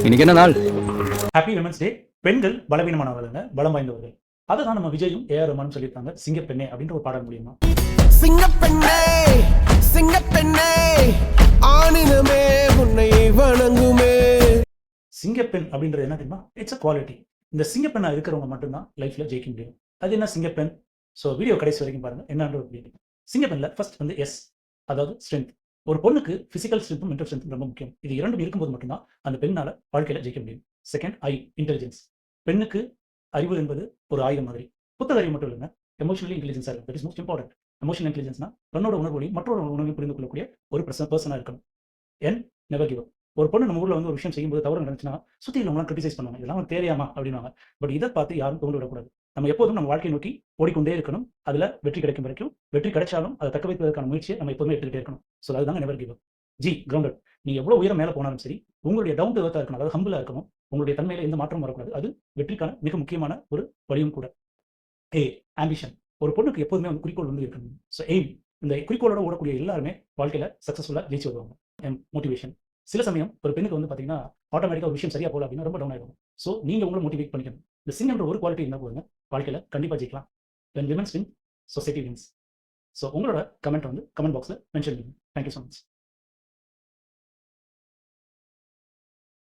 இன்னைக்கு என்ன நாள்? Happy women's day. பெண்கள் பலவீனமானவர்கள், பலம் வாய்ந்தவர்கள். அதை தான் நம்ம விஜயும் ஏஆர் ரஹ்மானும் சொல்லியிருக்காங்க. சிங்கப்பெண்ணே அப்படின்ற ஒரு பாடல் மூலியமா. சிங்கப்பெண்ணே சிங்கப்பெண்ணே ஆணினமே உன்னை வணங்குமே. சிங்கப்பெண் அப்படின்றது என்ன தெரியுமா? It's a quality. இந்த சிங்கப்பெண்ணா இருக்கிறவங்க மட்டும்தான் லைஃப்ல ஜெயிக்க முடியும். அது என்ன சிங்கப்பெண்? ஸோ வீடியோ கடைசி வரைக்கும் பாருங்க. என்னன்ற ஒரு வீடியோ. சிங்கப்பெண்ல ஃபர்ஸ்ட் வந்து எஸ், அதாவது ஸ்ட்ரென்த். ஒரு பொண்ணுக்கு பிசிக்கல் ஸ்ட்ரென்த்தும் மென்டல் ஸ்ட்ரென்த்தும் ரொம்ப முக்கியம். இது இரண்டும் இருக்கும்போது மட்டும்தான் அந்த பெண்ணால வாழ்க்கையில ஜெயிக்க முடியும். Second I, intelligence. பெண்ணுக்கு அறிவு என்பது ஒரு ஆயுதம் மாதிரி. புத்தக அறிவு மட்டும் இல்லைங்க, எமோஷனலி இன்டெலிஜென்ஸா இருக்கு. That is most important. Emotional இன்டெலிஜென்ஸ்னா தன்னோட உணர்வுகளையும் மற்றொரு உணர்வையும் புரிந்து கொள்ளக்கூடிய ஒரு பர்சனா இருக்கணும். And never give up. ஒரு பொண்ணு நம்ம ஊர்ல வந்து ஒரு விஷயம் செய்யும்போது தவறு நடந்துச்சுன்னா சுத்தி உள்ளவங்களாம் கிரிட்டிசைஸ் பண்ணுவாங்க. இதெல்லாம் உனக்கு தேவையாமா அப்படின்னுவாங்க. பட் இதை பார்த்து யாரும் தோண்டு விடக்கூடாது. நம்ம எப்போதும் நம்ம வாழ்க்கையை நோக்கி ஓடிக்கொண்டே இருக்கணும். அதுல வெற்றி கிடைக்கும் வரைக்கும், வெற்றி கிடைச்சாலும் அதை தக்க வைப்பதற்கான முயற்சியை நம்ம எப்போதுமே எடுத்துக்கிட்டே இருக்கணும். ஸோ அதுதாங்க நெவர் கிவ் அப். G, grounded. நீங்க எவ்வளவு உயரம் மேல போனாலும் சரி, உங்களுடைய டவுன் டு எர்த்தா இருக்கணும். அதாவது ஹம்பிளா இருக்கணும். உங்களுடைய தன்மையில எந்த மாற்றமும் வரக்கூடாது. அது வெற்றிக்கான மிக முக்கியமான ஒரு வழியும் கூட. ஏ, ஆம்பிஷன். ஒரு பொண்ணுக்கு எப்போதுமே வந்து குறிக்கோள் வந்து இருக்கணும். So aim. இந்த குறிக்கோளோட ஓடக்கூடிய எல்லாருமே வாழ்க்கையில சக்சஸ்ஃபுல்லா ஜெயிச்சு வருவாங்க. M, motivation. சில சமயம் ஒரு பெண்ணுக்கு வந்து பார்த்தீங்கன்னா, ஆட்டோமேட்டிக்கா ஒரு விஷயம் சரியா போகல அப்படின்னா ரொம்ப டவுன் ஆயிடும். ஸோ நீங்க உங்களை மோட்டிவேட் பண்ணிக்கணும். இந்த சிங்கம்ன்ற ஒரு குவாலிட்டி இருந்தா போதுங்க, வாழ்க்கையில கண்டிப்பா ஜெயிக்கலாம். when women win, society wins. So உங்களோட கமெண்ட் வந்து கமெண்ட் பாக்ஸ்ல மென்ஷன் பண்ணுங்க. Thank you so much.